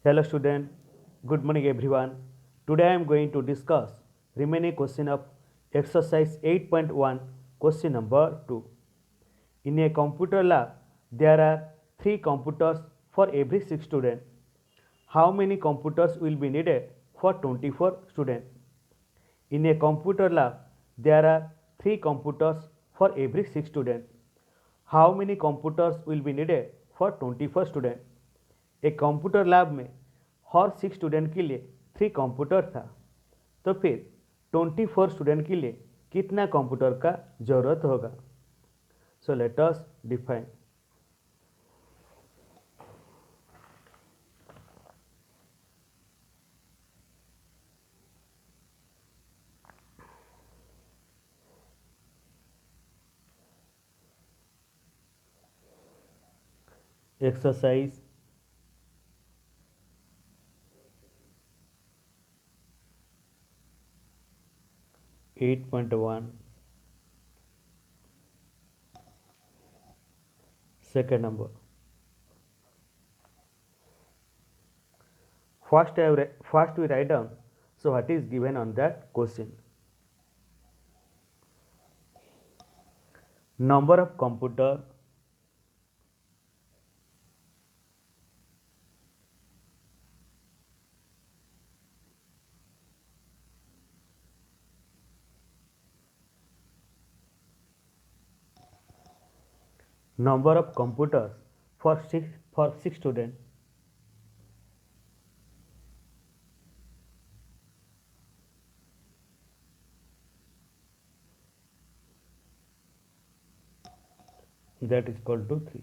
Hello student, good morning everyone. Today I am going to discuss remaining question of exercise 8.1 question number 2. In a computer lab, there are 3 computers for every 6 students. How many computers will be needed for 24 students? In a computer lab, there are 3 computers for every 6 students. How many computers will be needed for 24 students? एक computer lab में हर 6 student के लिए 3 computer था, तो फिर 24 student के लिए कितना कंप्यूटर का ज़रूरत होगा? So let us define. Exercise 8.1 second number. First we write down so what is given on that question. Number of computer, number of computers for 6 students. That is equal to 3.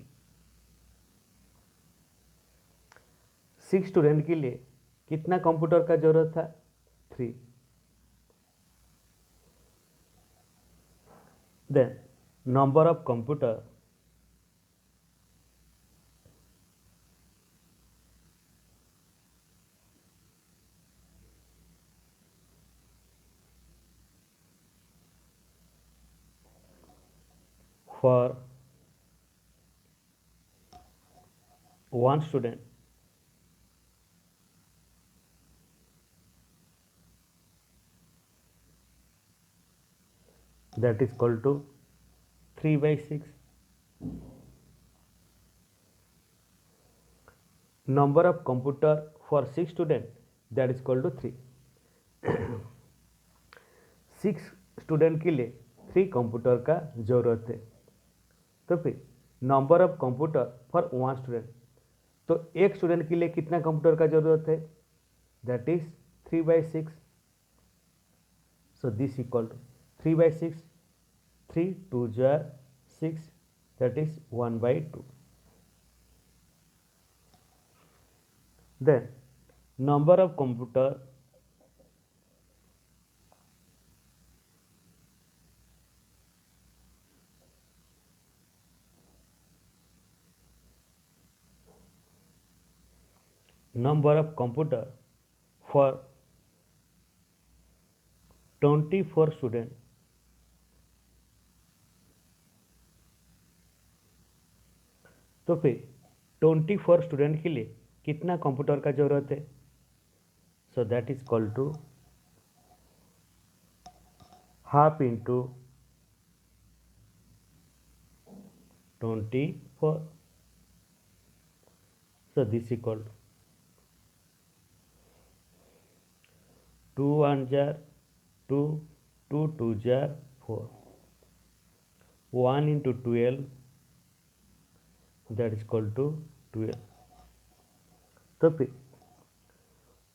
6 student के लिए कितना computer का जरूरत था? 3. Then number of computer, for 1 student. That is equal to 3 by 6. Number of computer for 6 student, that is equal to 3. 6 student के लिए 3 computer का ज़रूरत है, तो फिर number of computer for 1 student, तो एक स्टूडेंट के लिए कितना कंप्यूटर का ज़रूरत है? That is 3 by 6. So this equal to 3 by 6, 3 2 jar 6, that is 1 by 2. Then number of computer for 24 student, तो फिर 24 स्टूडेंट के लिए कितना कंप्यूटर का ज़रूरत है? So that is equal to half into 24. So this equal to 2 1 jar 2, 2 2 jar 4, 1 into 12, that is equal to 12. तो फिर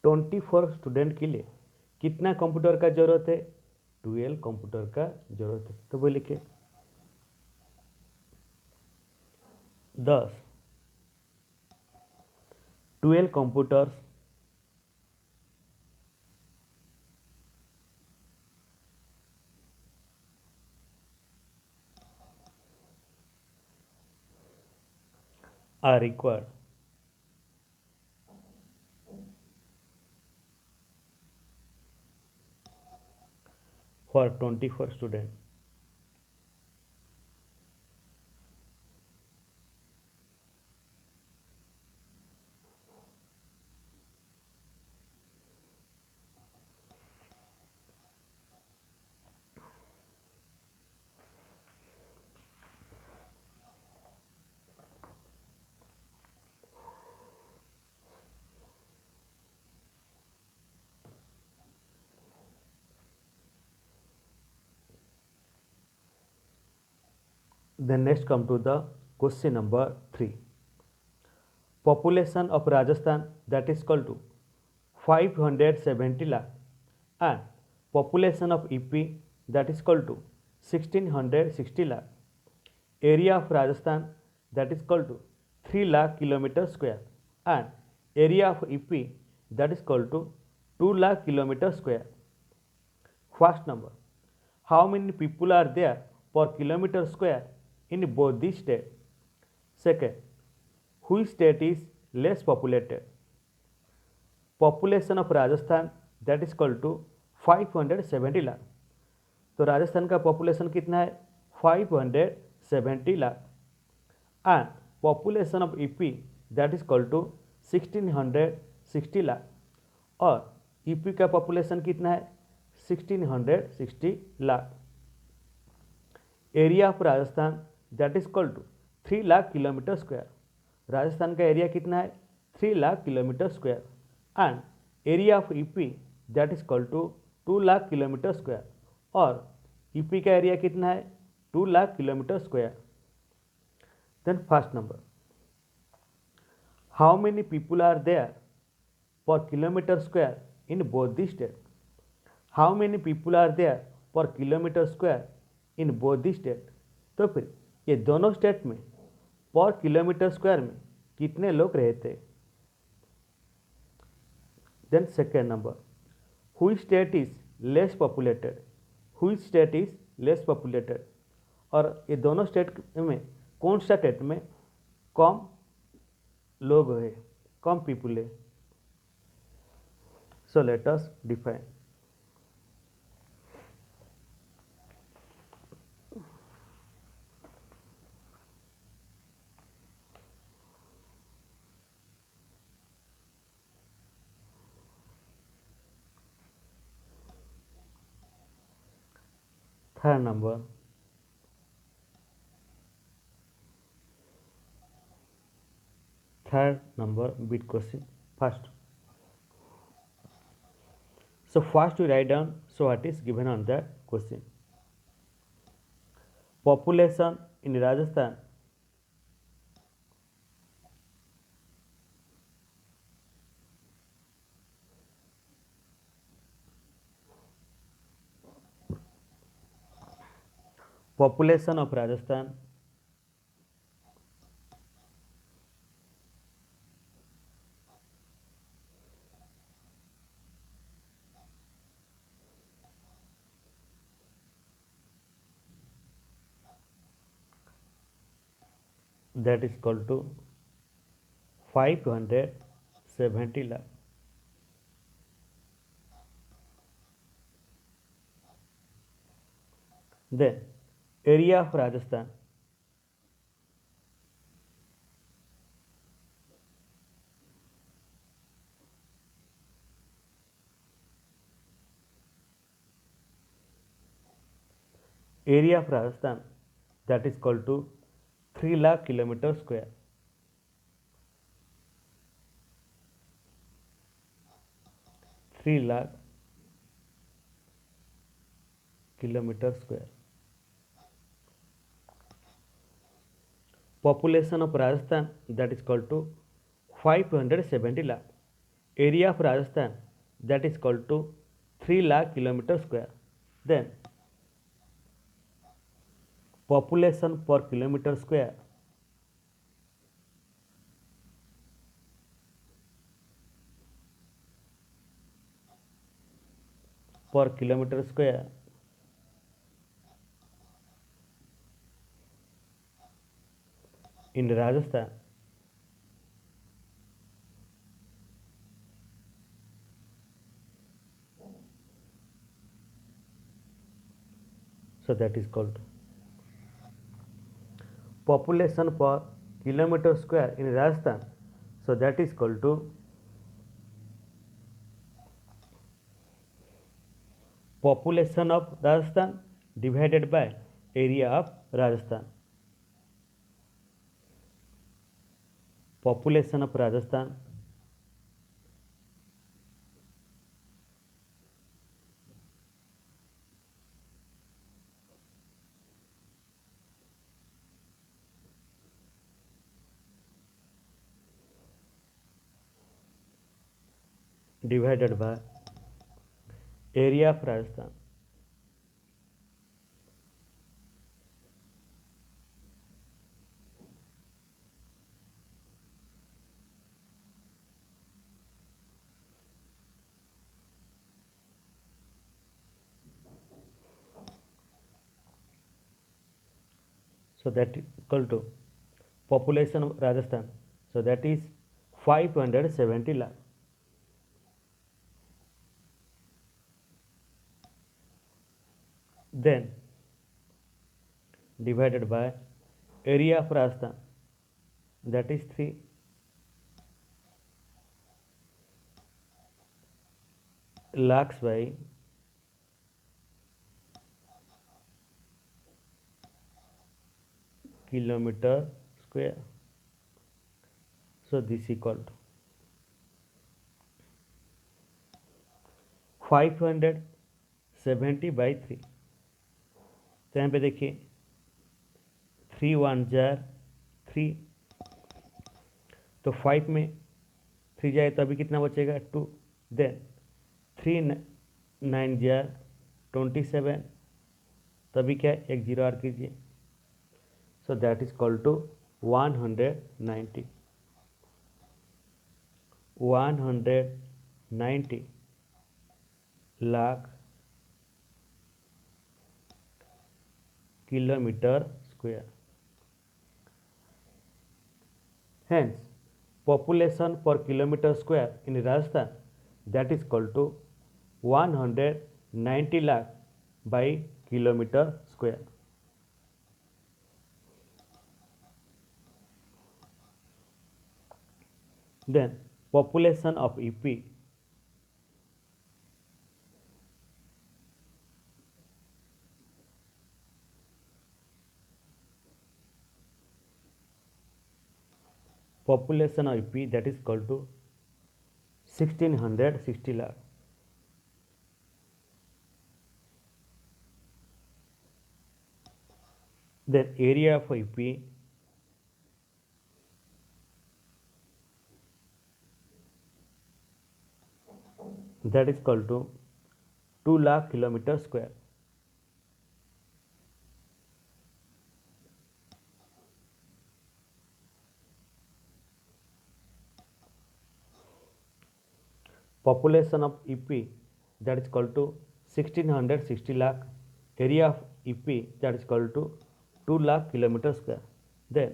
24 स्टूडेंट के लिए कितना कंप्यूटर का ज़रूरत है? 12 कंप्यूटर का ज़रूरत है. तो वो लिखे 10 12 computers are required for 24 students. Then next come to the question number 3. Population of Rajasthan that is equal to 570 lakh and population of EP that is equal to 1660 lakh. Area of Rajasthan that is equal to 3 lakh kilometer square and area of EP that is equal to 2 lakh kilometer square. First number, how many people are there per kilometer square in both these states? Second, which state is less populated? Population of Rajasthan that is equal to 570 lakh. तो राजस्थान का population कितना है 570 lakh and population of UP that is equal to 1660 lakh और UP का population कितना है 1660 lakh. Area of Rajasthan that is equal to 3 lakh kilometre square. Rajasthan का area कितना है 3 lakh kilometre square and area of UP that is equal to 2 lakh kilometre square और UP का area कितना है 2 lakh kilometre square. Then first number, how many people are there per kilometre square in both the state? How many people are there per kilometre square in both the state? तो फिर ये दोनों state में पर kilometre square में कितने लोग रहते हैं? देन सेकेंड नंबर, हुई स्टेट इज लेस पॉपुलेटेड? हुई स्टेट इज लेस पॉपुलेटेड और ये दोनों स्टेट में कौन सा स्टेट में कम लोग है, कम पीपुल है? So let us define. Third number, bit question first. So first we write down so what is given on that question. Population in Rajasthan population of Rajasthan that is equal to 570 lakh. Then area of Rajasthan that is equal to 3 lakh kilometer square. Kilometer square. Population of Rajasthan that is equal to 570 lakh. Area of Rajasthan that is equal to 3 lakh kilometer square. Then population per kilometer square in Rajasthan so that is called population per kilometer square in Rajasthan, so that is equal to population of Rajasthan divided by area of Rajasthan. Population of Rajasthan divided by area of Rajasthan. So that is equal to population of Rajasthan. So that is 570 lakh. Then divided by area of Rajasthan, that is 3 lakhs by kilometer square. So this equal to 570 by 3. तो यहाँ पे देखिए 3 1 jar 3, तो 5 में 3 जाए तो अभी कितना बचेगा 2, देन 3 9 जार 27, तो अभी क्या है एक जीरो ऐड कीजिए. So that is equal to 190 lakh kilometer square. Hence, population per kilometer square in Rajasthan, that is equal to 190 lakh by kilometer square. Then population of UP, population of UP, that is equal to 1660 lakh. Then area of UP, that is equal to 2 lakh kilometer square. Population of UP, that is equal to 1660 lakh. Area of UP, that is equal to 2 lakh kilometer square. Then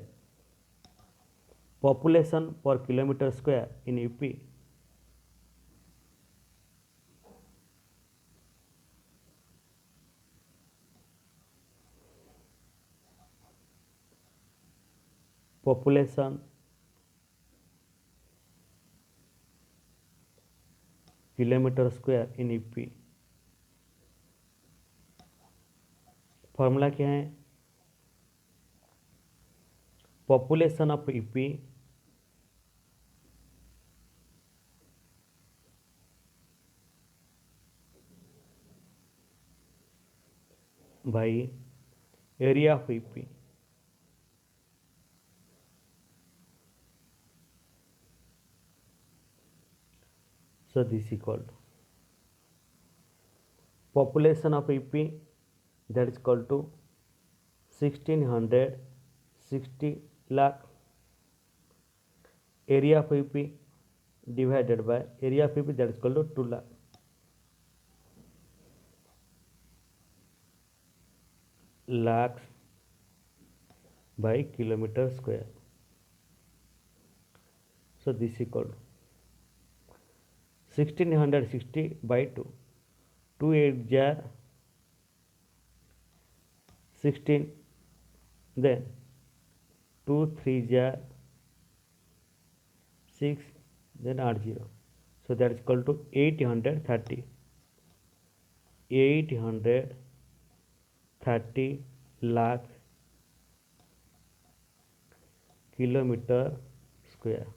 population per kilometer square in UP, population kilometre square in UP. Formula क्या है? Population of UP by area of UP. So this equal to population of UP, that is equal to 1660 lakh. Area of UP divided by area of UP, that is equal to 2 lakh. Lakhs by kilometer square. So this equal to 1660 by 2, 2 8 jar 16, then 2 3 jar 6, then 8 0. So that is equal to 830 lakh kilometer square.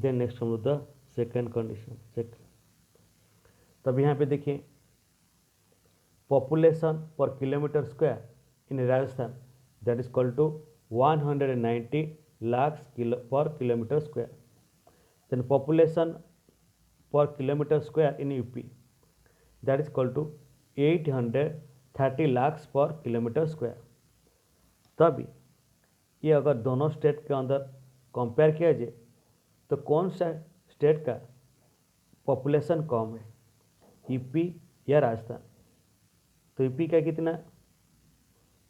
देन next हम लोग the second condition check. तब यहाँ पे देखिए population पर kilometre square in Rajasthan, that is equal to 190 lakhs per kilometer square. Then population per kilometer square in UP, that is equal to 830 lakhs पर kilometre square. तभी ये अगर दोनों स्टेट के अंदर कंपेयर किया जाए तो कौन सा स्टेट का पॉपुलेशन कम है, यूपी या राजस्थान? तो यूपी का कितना,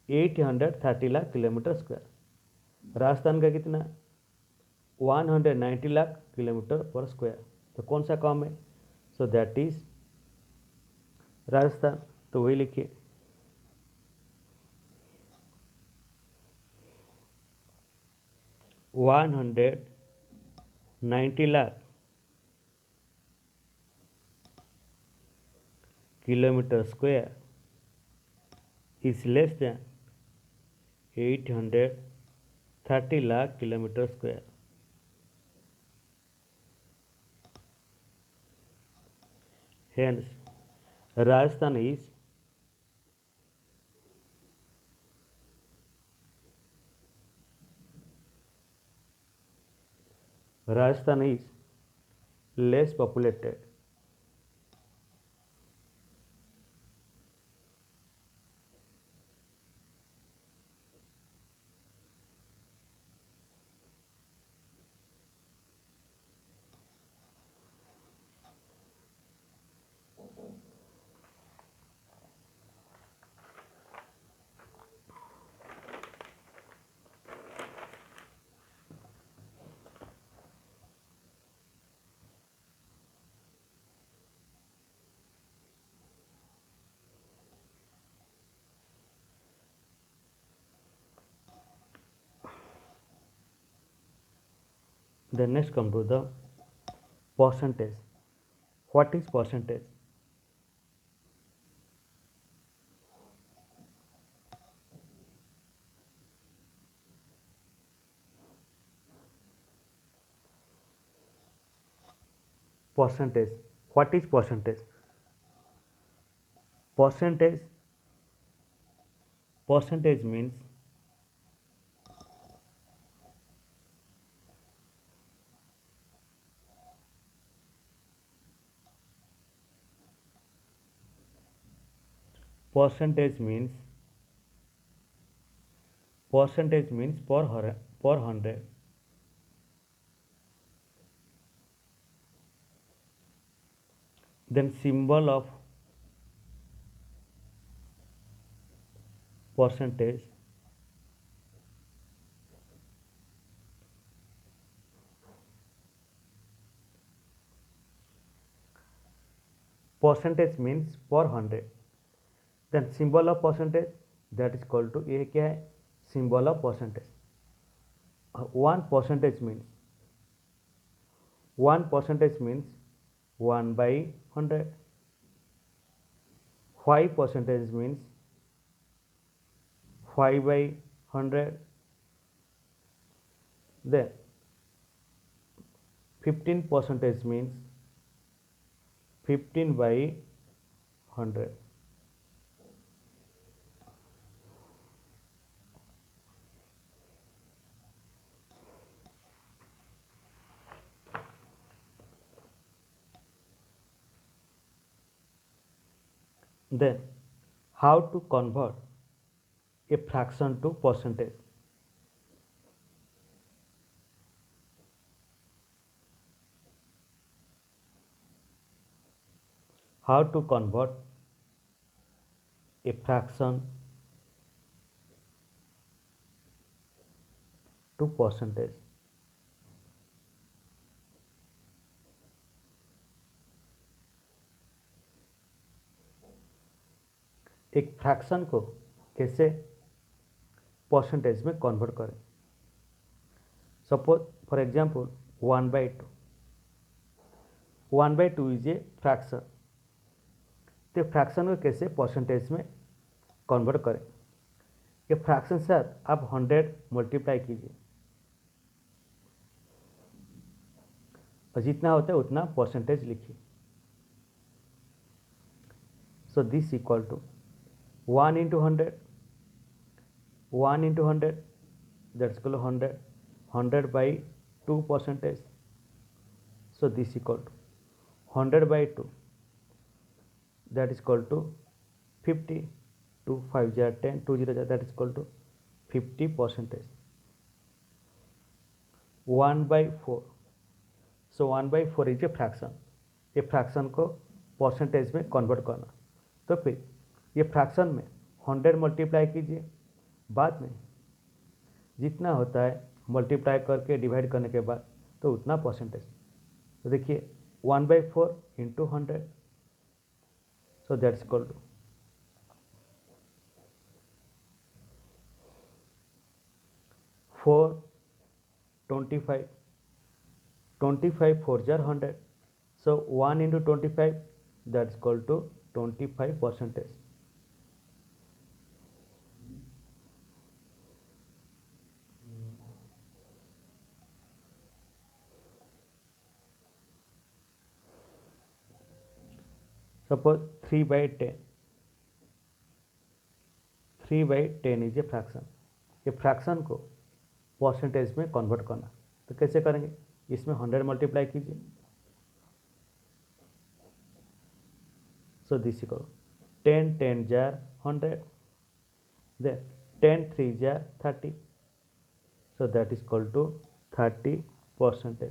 830 लाख किलोमीटर स्क्वायर। राजस्थान का कितना, 190 लाख किलोमीटर पर स्क्वायर। तो कौन सा कम है? So that is Rajasthan. तो वही लिखिए, 190 lakh kilometre square is less than 830 lakh kilometer square. Hence, Rajasthan is less populated. Then next come to the percentage. What is percentage? Percentage. What is percentage? Percentage means percentage means per 100. Then symbol of percentage means per 100. Then symbol of percentage, that is equal to, ये क्या है, symbol of percentage. 1% means 1 by 100. 5% means 5 by 100. Then 15% means 15 by 100. Then how to convert a fraction to percentage? How to convert a fraction to percentage? एक fraction को कैसे percentage में convert करें? Suppose for example 1/2. 1/2 is a fraction. तो fraction को कैसे percentage में convert करें? ये फ्रैक्शन से आप 100 मल्टीप्लाई कीजिए और जितना होता है उतना परसेंटेज लिखिए। So this equal to 1 into 100, 1 into 100, that's equal to 100. 100/2%. So this equal to 100/2, that is equal to 50. 2 5 jar 10, 2 0 jar, that is equal to 50%. 1/4, so 1/4 is a fraction. ये फ्रैक्शन को परसेंटेज में कन्वर्ट करना, तो फिर ये fraction में 100 multiply कीजिए, बाद में जितना होता है मल्टीप्लाई करके डिवाइड करने के बाद तो उतना परसेंटेज। तो देखिए 1/4 into 100, so that's equal to 4 25, 25 4 jar 100, so 1 into 25, that's equal to 25%. Suppose 3/10, 3/10 is a fraction. ये फ्रैक्शन को परसेंटेज में कन्वर्ट करना, तो कैसे करेंगे, इसमें 100 मल्टीप्लाई कीजिए, सो दिस इक्वल 10 10 जार 100, देन 10 3 जार 30, so that is equal to 30%.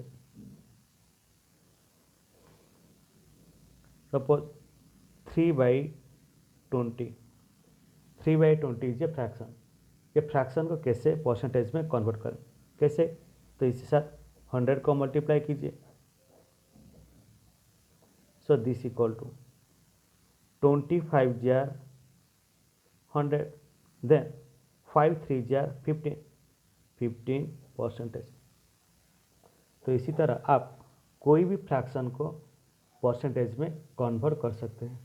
Suppose 3/20, 3/20 is a fraction. ये फ्रैक्शन को कैसे परसेंटेज में कन्वर्ट करें, कैसे, तो इसके साथ 100 को मल्टीप्लाई कीजिए, सो दिस इक्वल टू 25 जार 100, देन 5 3 जार 15, 15%। तो इसी तरह आप कोई भी फ्रैक्शन को परसेंटेज में कन्वर्ट कर सकते हैं।